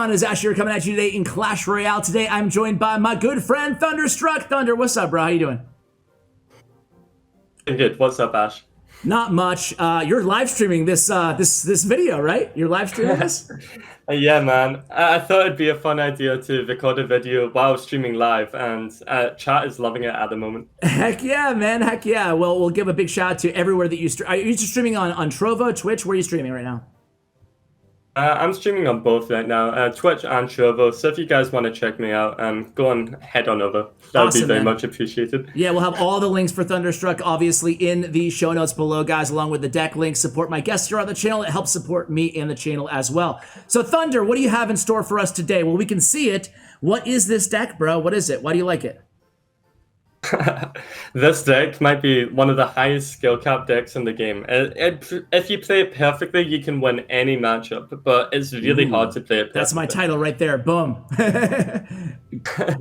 everyone? It's Asher coming at you today in Clash Royale. Today I'm joined by my good friend Thunderstruck. Thunder, what's up, bro? How you doing? Good. What's up, Ash? Not much. You're live streaming this video, right? You're live streaming this? Yeah, man. I thought it'd be a fun idea to record a video while streaming live, and chat is loving it at the moment. Heck yeah, man. Heck yeah. Well, we'll give a big shout out to everywhere that you stream. Are you streaming on Trovo, Twitch? Where are you streaming right now? I'm streaming on both right now, Twitch and Trovo. So if you guys want to check me out, go on, head on over. That would be very much appreciated. Yeah, we'll have all the links for Thunderstruck, obviously, in the show notes below, guys, along with the deck links. Support my guests here on the channel. It helps support me and the channel as well. So, Thunder, what do you have in store for us today? Well, we can see it. What is this deck, bro? What is it? Why do you like it? This deck might be one of the highest skill cap decks in the game. If you play it perfectly, you can win any matchup, but it's really hard to play it perfectly. That's my title right there. Boom.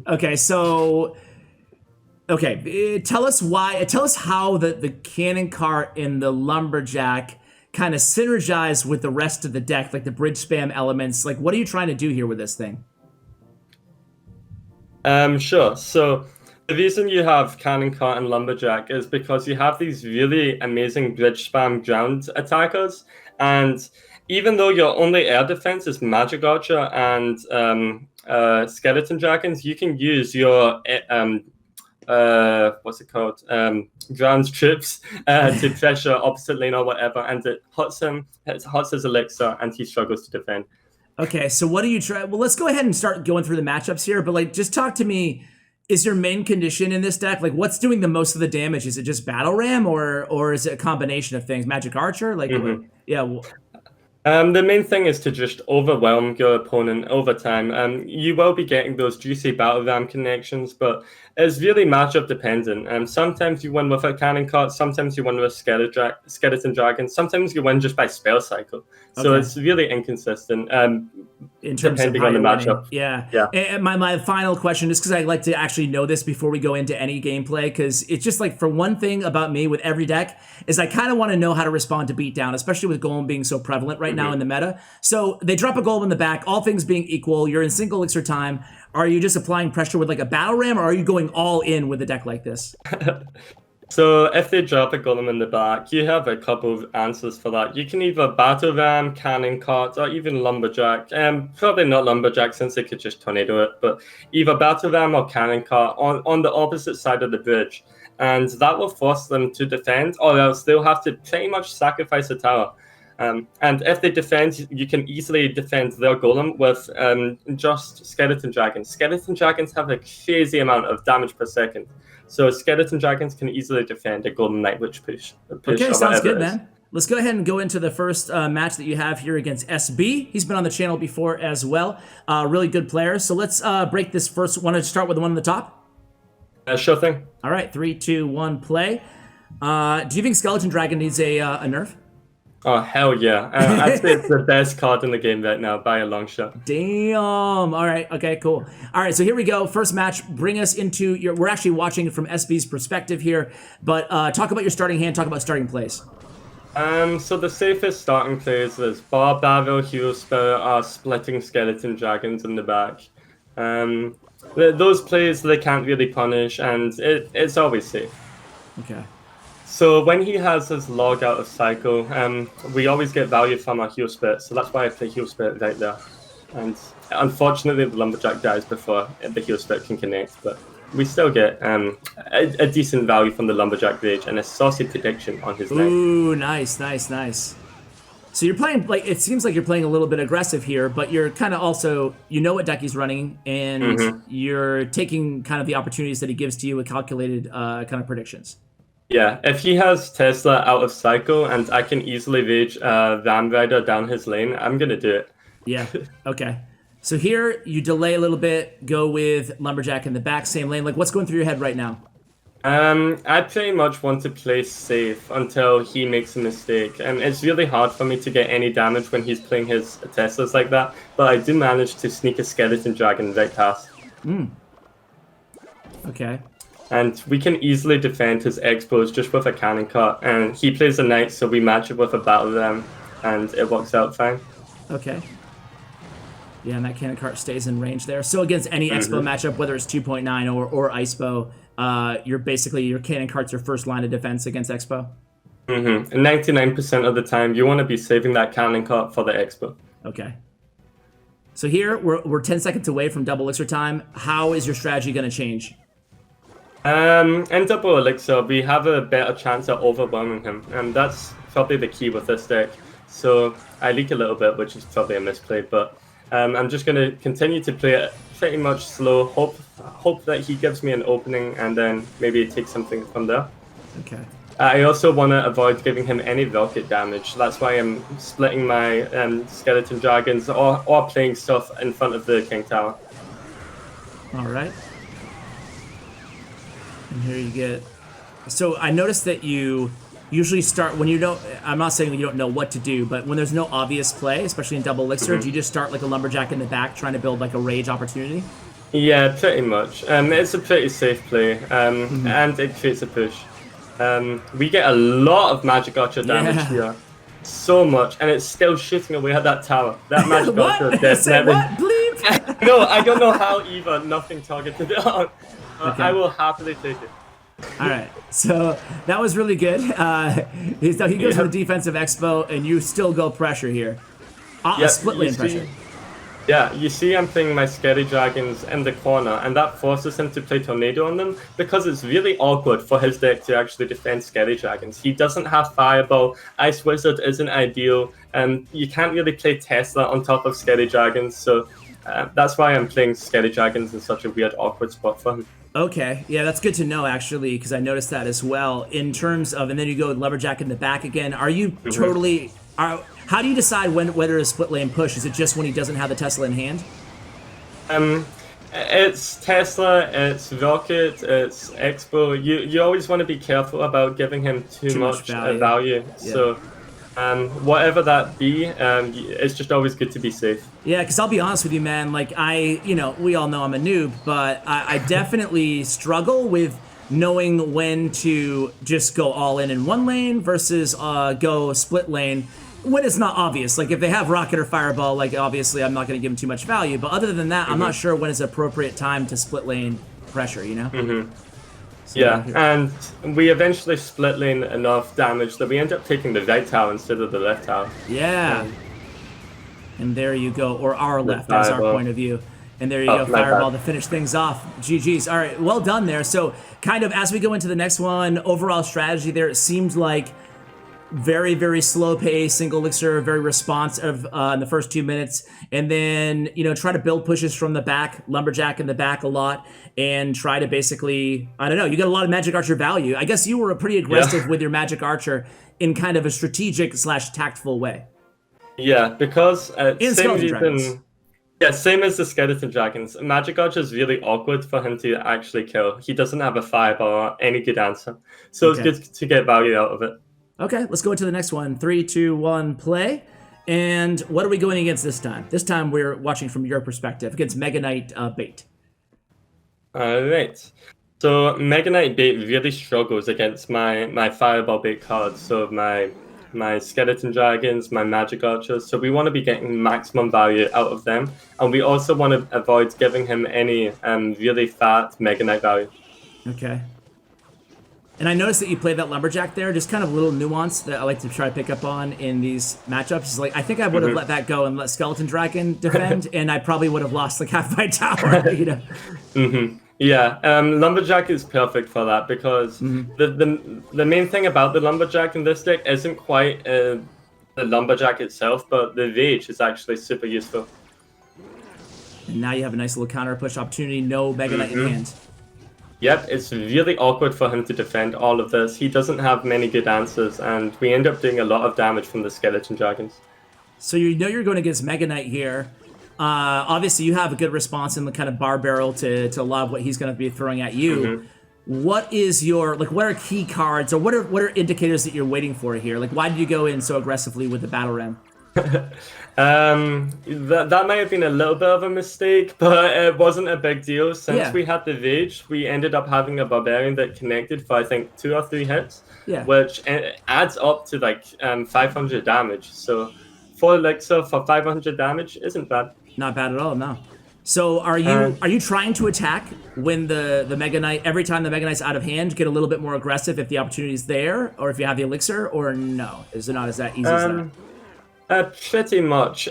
Okay, so... Okay, tell us how the cannon cart and the lumberjack kind of synergize with the rest of the deck, like the bridge spam elements. Like, what are you trying to do here with this thing? Sure. So the reason you have cannon cart and lumberjack is because you have these really amazing bridge spam ground attackers, and even though your only air defense is magic archer and skeleton dragons, you can use your what's it called? Ground troops to pressure opposite lane or whatever, and it huts his elixir, and he struggles to defend. Okay, so what do you try? Well, let's go ahead and start going through the matchups here, but like, just talk to me. Is your main condition in this deck, like, what's doing the most of the damage? Is it just Battle Ram, or is it a combination of things? Magic Archer? Like, yeah. The main thing is to just overwhelm your opponent over time. You will be getting those juicy Battle Ram connections, but it's really matchup dependent. Sometimes you win with a cannon cart, sometimes you win with skeleton dragon, sometimes you win just by spell cycle. So it's really inconsistent. In terms depending of on the matchup. Yeah. And my final question, just because I like to actually know this before we go into any gameplay, because it's just like, for one thing about me with every deck is I kind of want to know how to respond to beatdown, especially with Golem being so prevalent right now in the meta. So they drop a Golem in the back, all things being equal, you're in single elixir time. Are you just applying pressure with like a Battle Ram, or are you going all in with a deck like this? So if they drop a Golem in the back, you have a couple of answers for that. You can either Battle Ram, Cannon Cart, or even Lumberjack. Probably not Lumberjack, since they could just tornado it, but either Battle Ram or Cannon Cart on the opposite side of the bridge. And that will force them to defend, or else they'll have to pretty much sacrifice a tower. And if they defend, you can easily defend their Golem with just Skeleton Dragons. Skeleton Dragons have a crazy amount of damage per second. So Skeleton Dragons can easily defend a Golden Knight Witch push. Okay, sounds good, man. Let's go ahead and go into the first match that you have here against SB. He's been on the channel before as well. Really good player. So let's break this first. Want to start with the one on the top? Sure thing. All right, 3, 2, 1, play. Do you think Skeleton Dragon needs a nerf? Oh, hell yeah. I'd say it's the best card in the game right now by a long shot. Damn. All right. Okay, cool. All right, so here we go. First match. Bring us into your... We're actually watching it from SB's perspective here, but talk about your starting hand. Talk about starting plays. So the safest starting plays is Bar Barrel, Hero Spirit are splitting Skeleton Dragons in the back. Those plays, they can't really punish, and it's always safe. Okay. So when he has his log out of cycle, we always get value from our Hero Spirit, so that's why I play Hero Spirit right there. And unfortunately, the Lumberjack dies before the Hero Spirit can connect, but we still get a decent value from the Lumberjack Rage and a saucy prediction on his knight. Ooh, nice, nice, nice. So you're playing, like, it seems like you're playing a little bit aggressive here, but you're kind of also, you know what deck he's running, and you're taking kind of the opportunities that he gives to you with calculated kind of predictions. Yeah, if he has Tesla out of cycle and I can easily rage Ram Rider down his lane, I'm going to do it. Yeah, okay. So here, you delay a little bit, go with Lumberjack in the back, same lane. Like, what's going through your head right now? I pretty much want to play safe until he makes a mistake. And it's really hard for me to get any damage when he's playing his Teslas like that, but I do manage to sneak a Skeleton Dragon right past. Okay. And we can easily defend his expos just with a cannon cart. And he plays a knight, so we match it with a battle ram, and it works out fine. Okay. Yeah, and that cannon cart stays in range there. So against any Expo matchup, whether it's 2.9 or Icepo, your cannon cart's your first line of defense against Expo. And 99% of the time, you want to be saving that cannon cart for the Expo. Okay. So here, we're 10 seconds away from double elixir time. How is your strategy going to change? In double elixir, we have a better chance at overwhelming him, and that's probably the key with this deck. So I leak a little bit, which is probably a misplay, but I'm just going to continue to play it pretty much slow, hope that he gives me an opening, and then maybe take something from there. Okay. I also want to avoid giving him any rocket damage. That's why I'm splitting my skeleton dragons or playing stuff in front of the King Tower. All right. And here you get... So I noticed that you usually start when you don't... I'm not saying you don't know what to do, but when there's no obvious play, especially in double elixir, do you just start like a Lumberjack in the back trying to build like a rage opportunity? Yeah, pretty much. It's a pretty safe play, and it creates a push. We get a lot of Magic Archer damage here. So much, and it's still shooting away at that tower. That Magic Archer is definitely... What? Bleep? No, I don't know how either. Nothing targeted it on. Okay. I will happily take it. All right, so that was really good. He goes for the defensive Expo, and you still go pressure here. Split lane pressure. Yeah, you see I'm playing my Scary Dragons in the corner, and that forces him to play Tornado on them, because it's really awkward for his deck to actually defend Scary Dragons. He doesn't have Fireball, Ice Wizard isn't ideal, and you can't really play Tesla on top of Scary Dragons, so that's why I'm playing Scary Dragons in such a weird, awkward spot for him. Okay, yeah, that's good to know, actually, because I noticed that as well. In terms of, and then you go Lumberjack in the back again, are you totally... How do you decide whether to split lane push? Is it just when he doesn't have the Tesla in hand? It's Tesla, it's Rocket, it's Expo. You always want to be careful about giving him too much value. Yeah. So whatever that be, it's just always good to be safe. Yeah, because I'll be honest with you, man. Like we all know I'm a noob, but I definitely struggle with knowing when to just go all in one lane versus go split lane when it's not obvious. Like if they have Rocket or Fireball, like obviously I'm not going to give them too much value. But other than that, I'm not sure when is appropriate time to split lane pressure, you know? So, yeah, and we eventually split lane enough damage that we end up taking the right tower instead of the left tower. Yeah. And there you go, or our left, that's our point of view. And there you go, Fireball to finish things off. GG's. All right, well done there. So kind of as we go into the next one, overall strategy there, it seems like very, very slow pace, single elixir, very responsive in the first 2 minutes. And then, try to build pushes from the back, Lumberjack in the back a lot, and try to basically, I don't know, you got a lot of Magic Archer value. I guess you were pretty aggressive with your Magic Archer in kind of a strategic / tactful way. Yeah, because same as the Skeleton Dragons. Magic Archer is really awkward for him to actually kill. He doesn't have a Fireball or any good answer. So it's good to get value out of it. Okay, let's go into the next one. 3, 2, 1, play. And what are we going against this time? This time we're watching from your perspective against Mega Knight Bait. Alright. So Mega Knight Bait really struggles against my Fireball Bait cards. So my Skeleton Dragons, my Magic Archers. So we want to be getting maximum value out of them. And we also want to avoid giving him any really fat Mega Knight value. Okay. And I noticed that you played that Lumberjack there, just kind of a little nuance that I like to try to pick up on in these matchups. It's like, I think I would have let that go and let Skeleton Dragon defend, and I probably would have lost like half my tower, Yeah, Lumberjack is perfect for that because the main thing about the Lumberjack in this deck isn't quite the Lumberjack itself, but the Rage is actually super useful. And now you have a nice little counter push opportunity, no Mega Knight in hand. Yep, it's really awkward for him to defend all of this. He doesn't have many good answers, and we end up doing a lot of damage from the Skeleton Dragons. So you're going against Mega Knight here. Obviously, you have a good response in the kind of bar barrel to a lot of what he's going to be throwing at you. What is your, what are key cards, or what are indicators that you're waiting for here? Like, why did you go in so aggressively with the Battle Ram? That might have been a little bit of a mistake, but it wasn't a big deal. Since we had the Rage, we ended up having a Barbarian that connected for, I think, 2 or 3 hits, which adds up to, 500 damage. So 4 Elixir for 500 damage isn't bad. Not bad at all, no. So are you trying to attack when the Mega Knight, every time the Mega Knight's out of hand, get a little bit more aggressive if the opportunity's there, or if you have the elixir, or no? Is it not as that easy as that? Pretty much.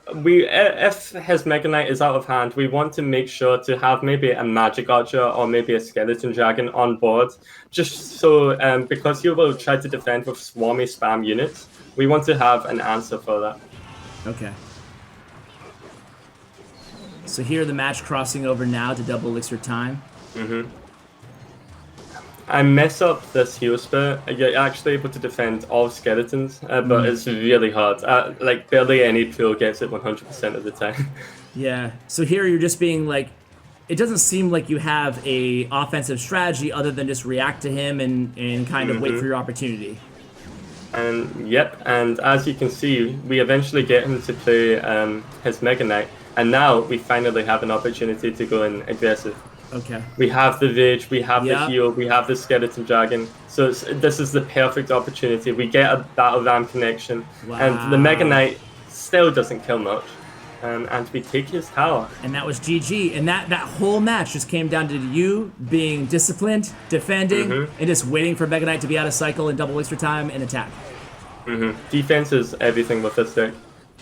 If his Mega Knight is out of hand, we want to make sure to have maybe a Magic Archer or maybe a Skeleton Dragon on board, just so because he will try to defend with swarmy spam units. We want to have an answer for that. Okay. So here the match crossing over now to double elixir time. I mess up this Hero Spirit. You're actually able to defend all skeletons, but it's really hard. Like barely any pro gets it 100% of the time. Yeah. So here you're just being like, it doesn't seem like you have a offensive strategy other than just react to him and kind of wait for your opportunity. And yep, and as you can see, we eventually get him to play his Mega Knight, and now we finally have an opportunity to go in aggressive. Okay. We have the Rage, we have the Heal, we have the Skeleton Dragon, so this is the perfect opportunity. We get a Battle Ram connection, and the Mega Knight still doesn't kill much, and we take his tower. And that was GG, and that whole match just came down to you being disciplined, defending, and just waiting for Mega Knight to be out of cycle in double elixir time and attack. Defense is everything with this deck.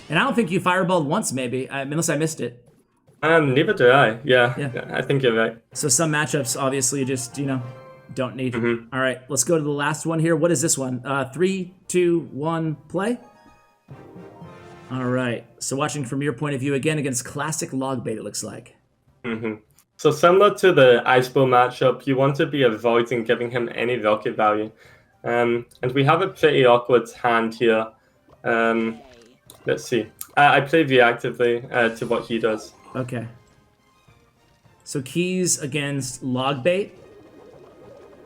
And I don't think you fireballed once, maybe, unless I missed it. Neither do I. Yeah, I think you're right. So some matchups, obviously, you just, don't need. All right, let's go to the last one here. What is this one? 3, 2, 1, play? All right, so watching from your point of view again against classic Logbait, it looks like. So similar to the Icebow matchup, you want to be avoiding giving him any rocket value. And we have a pretty awkward hand here. Let's see. I play reactively to what he does. Okay. So keys against Logbait.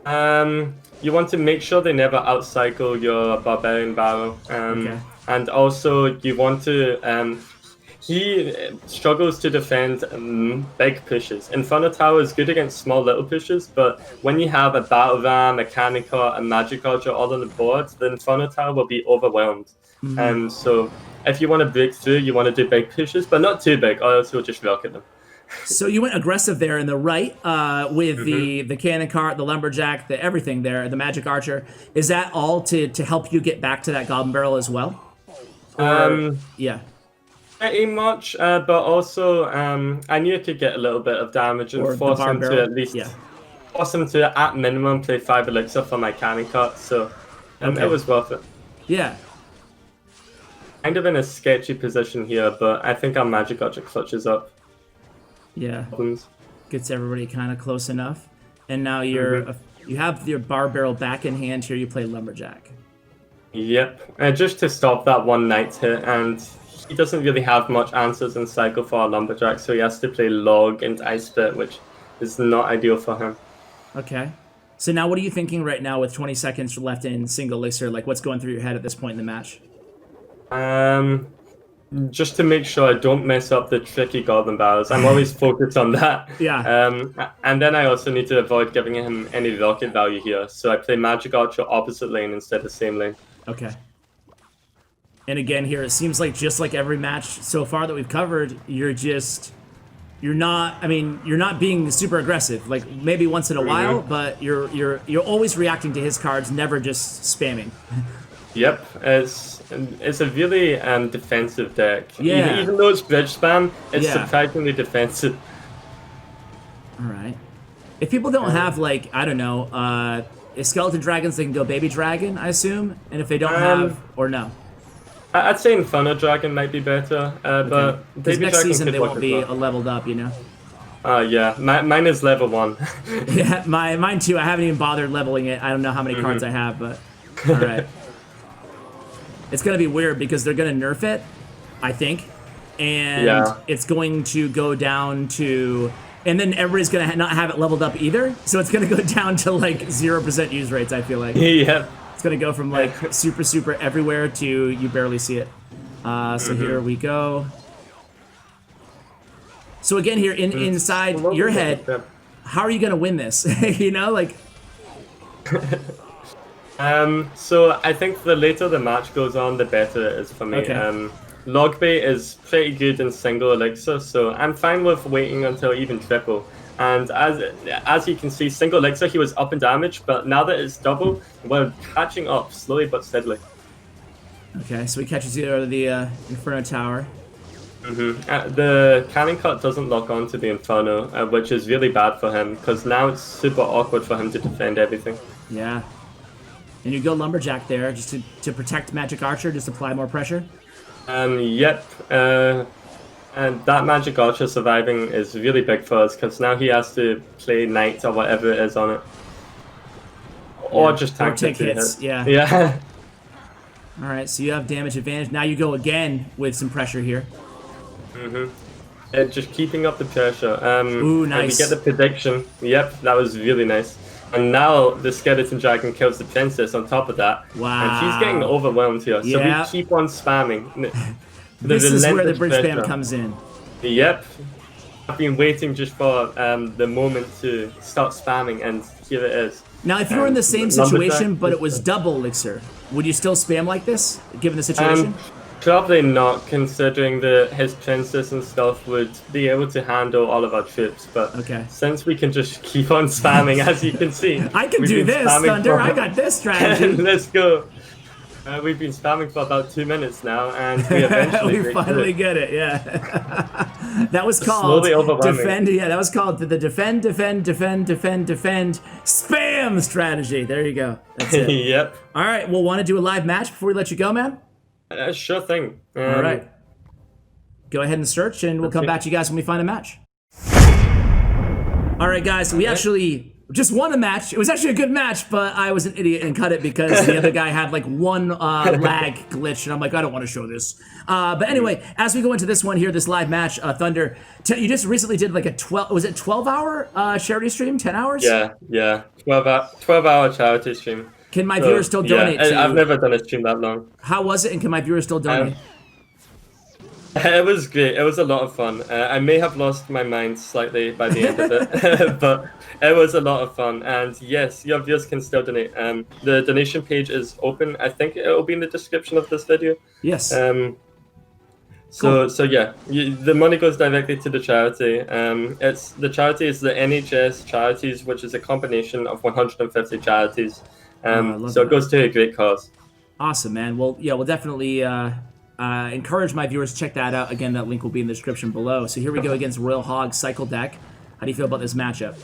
You want to make sure they never outcycle your Barbarian Barrow. Okay. And also you want to... he struggles to defend big pushes. Inferno Tower is good against small little pushes, but when you have a Battle Ram, a Cannon Cart, a Magic Archer all on the board, the Inferno Tower will be overwhelmed. So if you want to break through, you want to do big pushes, but not too big, or else you'll just rocket them. So you went aggressive there in the right with the Cannon Cart, the Lumberjack, the everything there, the Magic Archer. Is that all to help you get back to that Goblin Barrel as well? Yeah. Pretty much, but also I knew I could get a little bit of damage and force him to at least force him to at minimum play 5 elixir for my Cannon Cart, so it was worth it. Yeah. Kind of in a sketchy position here, but I think our Magic Archer clutches up. Yeah. Gets everybody kind of close enough. And now you have your Bar Barrel back in hand here, you play Lumberjack. Yep, just to stop that one Knight hit, and he doesn't really have much answers in cycle for our Lumberjack, so he has to play Log and Ice Spit, which is not ideal for him. Okay. So now what are you thinking right now with 20 seconds left in single elixir? Like, what's going through your head at this point in the match? Just to make sure I don't mess up the tricky Goblin Barrels. I'm always focused on that. Yeah. And then I also need to avoid giving him any rocket value here, so I play Magic Archer opposite lane instead of same lane. Okay. And again here, it seems like just like every match so far that we've covered, you're not being super aggressive. Like maybe once in a while, but you're always reacting to his cards, never just spamming. Yep, it's a really defensive deck. Yeah. Even though it's bridge spam, it's surprisingly defensive. All right. If people don't have like, I don't know, skeleton dragons, they can go baby dragon, I assume. And if they don't have, or no. I'd say Inferno Dragon might be better, but because next Dragon season they won't be well. leveled up, you know. Yeah, mine is level 1. Yeah, mine too. I haven't even bothered leveling it. I don't know how many cards I have, but all right. It's gonna be weird because they're gonna nerf it, I think, and it's going to go down to, and then everybody's gonna not have it leveled up either. So it's gonna go down to like 0% use rates. I feel like. Yeah. It's gonna go from like super everywhere to you barely see it. So here we go. So again, here inside your head, how are you gonna win this? You know, like. So I think the later the match goes on, the better it is for me. Okay. Logbait is pretty good in single elixir, so I'm fine with waiting until even triple. And as you can see, single elixir, he was up in damage, but now that it's double, we're catching up slowly but steadily. Okay, so he catches you out of the Inferno Tower. The cannon cut doesn't lock onto the Inferno, which is really bad for him, because now it's super awkward for him to defend everything. Yeah. And you go Lumberjack there, just to protect Magic Archer, just apply more pressure? Yep. And that Magic Archer surviving is really big for us, because now he has to play Knight or whatever it is on it. Or just tank take hits, yeah. Yeah. Alright, so you have damage advantage. Now you go again with some pressure here. Just keeping up the pressure. Ooh, nice. And we get the prediction. Yep, that was really nice. And now the Skeleton Dragon kills the Princess on top of that. Wow. And she's getting overwhelmed here. So we keep on spamming. This is where the bridge spam comes in. Yep. I've been waiting just for the moment to start spamming, and here it is. Now, if you were in the same situation, but it was double elixir, would you still spam like this, given the situation? Probably not, considering that his princess and stuff would be able to handle all of our troops. But since we can just keep on spamming, as you can see, I can do this, Thunder. I got this strategy. Let's go. We've been spamming for about 2 minutes now, and we eventually we finally get it. Yeah, that was called defend. Yeah, that was called the defend spam strategy. There you go. That's it. Yep. All right. We'll want to do a live match before we let you go, man. Sure thing. All right. Go ahead and search, and we'll come back to you guys when we find a match. All right, guys. So we actually just won a match. It was actually a good match, but I was an idiot and cut it because the other guy had like one lag glitch, and I'm like, I don't want to show this. But anyway, as we go into this one here, this live match, Thunder, you just recently did like a 12-hour charity stream, 10 hours? Yeah, 12-hour charity stream. Can my viewers still donate? Yeah, I've never done a stream that long. How was it, and can my viewers still donate? It was great. It was a lot of fun. I may have lost my mind slightly by the end of it, but it was a lot of fun. And yes, your viewers can still donate. The donation page is open. I think it will be in the description of this video. Yes. So yeah, the money goes directly to the charity. The charity is the NHS Charities, which is a combination of 150 charities. So it goes to a great cause. Awesome, man. Well, yeah, we'll definitely encourage my viewers to check that out. Again, that link will be in the description below. So here we go against Royal Hog Cycle Deck. How do you feel about this matchup?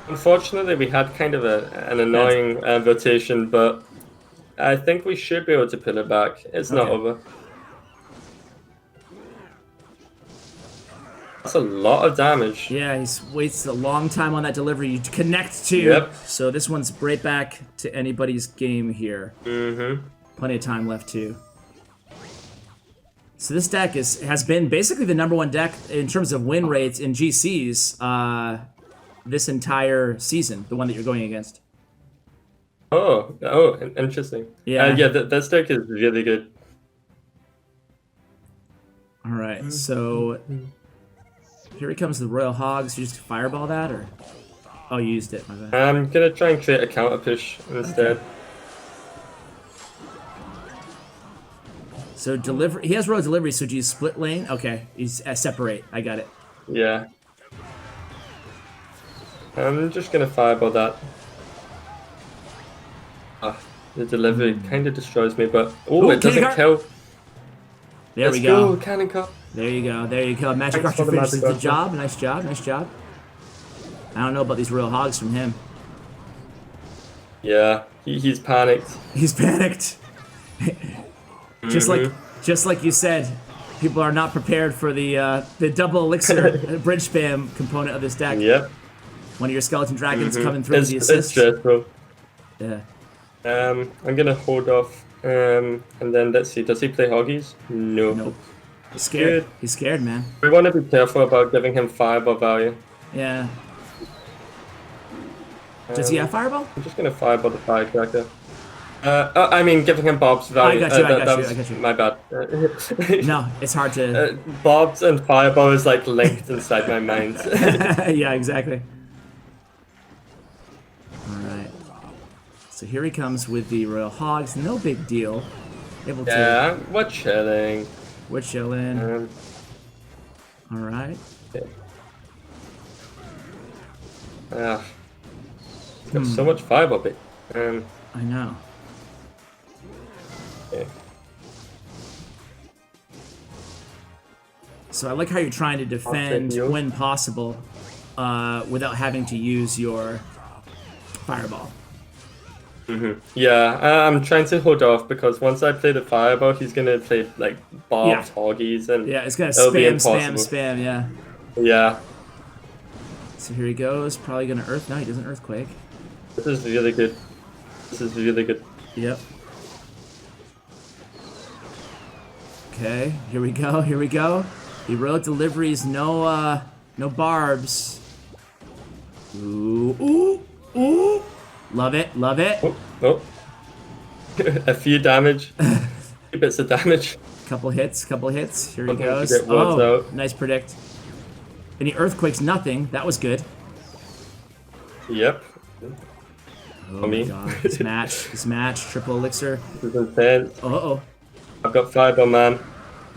Unfortunately, we had kind of an annoying rotation, but I think we should be able to pull it back. It's not over. That's a lot of damage. Yeah, he waits a long time on that delivery. You connect to. Yep. So this one's right back to anybody's game here. Plenty of time left too. So this deck has been basically the #1 deck in terms of win rates in GCs this entire season. The one that you're going against. Oh, interesting. Yeah. This deck is really good. All right, so. Here he comes, the Royal Hogs. You just fireball that, or? Oh, you used it, my bad. I'm gonna try and create a counter push instead. So he has royal delivery, so do you split lane? Okay, he's separate, I got it. Yeah. I'm just gonna fireball that. The delivery kind of destroys me, but... Oh, it doesn't kill. There we go. Let's go, cannon cut. There you go, there you go. Magic Archer finishes the job. Nice job, nice job. I don't know about these Royal Hogs from him. Yeah, he's panicked. He's panicked. Just like you said, people are not prepared for the double elixir bridge spam component of this deck. Yep. One of your skeleton dragons coming through the assist. It's stressful. Yeah. I'm gonna hold off, and then let's see. Does he play Hoggies? No. Nope. He's scared. Good. He's scared, man. We want to be careful about giving him fireball value. Yeah. Does he have fireball? I'm just gonna fireball the firecracker. I mean, giving him Bob's value. I got you. My bad. No, it's hard to... Bob's and fireball is like linked inside my mind. Yeah, exactly. Alright. So here he comes with the Royal Hogs. No big deal. able to. Yeah, we're chilling. We're chilling. All right. Okay. Got so much fireball bit. I know. Okay. So I like how you're trying to defend when possible, without having to use your fireball. Yeah, I'm trying to hold off because once I play the fireball, he's gonna play like barbed hoggies and it's gonna it'll be spam, impossible. spam. Yeah. Yeah. So here he goes. Probably gonna earth. No, he doesn't earthquake. This is really good. This is really good. Yep. Okay, here we go. Here we go. Heroic deliveries. No, no barbs. Ooh, ooh, ooh. Love it. Love it. Oh. A few damage. A few bits of damage. Couple hits. Couple hits. Here he Something to goes. get words Oh, out. nice predict. And he earthquakes nothing. That was good. Yep. Oh my god. This match. This match. Triple elixir. This is insane. Uh-oh. I've got fireball, man.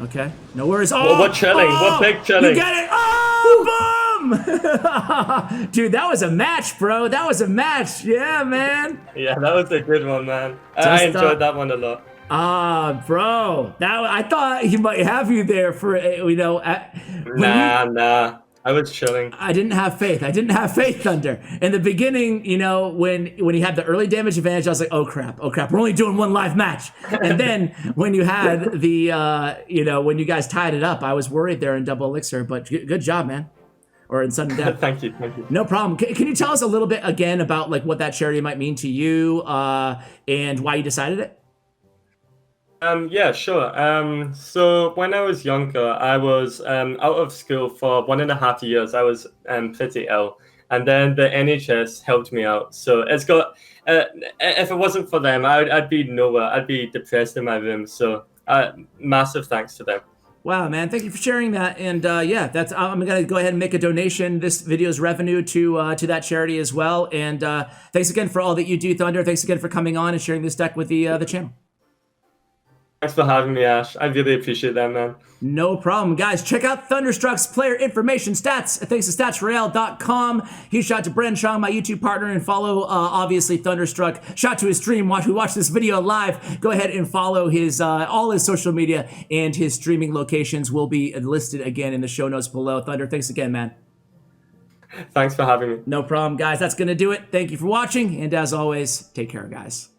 Okay. No worries. Oh, we're chilling. We're big chilling. You get it. Oh, boom! Dude, that was a match, bro. That was a match. Yeah, man. Yeah, that was a good one, man. I enjoyed that one a lot. Bro. I thought he might have you there for, you know. Nah. I was chilling. I didn't have faith. I didn't have faith, Thunder. In the beginning, you know, when he had the early damage advantage, I was like, oh crap. We're only doing one live match. And then when you had the, you know, when you guys tied it up, I was worried there in double elixir, but good job, man. Or in sudden death. Thank you. No problem. Can you tell us a little bit again about like what that charity might mean to you, and why you decided it? Yeah, sure. So when I was younger, I was out of school for 1.5 years. I was pretty ill, and then the NHS helped me out. So it's got. If it wasn't for them, I'd be nowhere. I'd be depressed in my room. So massive thanks to them. Wow, man! Thank you for sharing that. And yeah, I'm gonna go ahead and make a donation. This video's revenue to that charity as well. And thanks again for all that you do, Thunder. Thanks again for coming on and sharing this deck with the channel. Thanks for having me, Ash. I really appreciate that, man. No problem, guys. Check out Thunderstruck's player information stats. Thanks to statsroyale.com. Huge shout out to Bren Chong, my YouTube partner, and follow, obviously, Thunderstruck. Shout out to his stream. Who watched this video live. Go ahead and follow his all his social media, and his streaming locations will be listed again in the show notes below. Thunder, thanks again, man. Thanks for having me. No problem, guys. That's going to do it. Thank you for watching, and as always, take care, guys.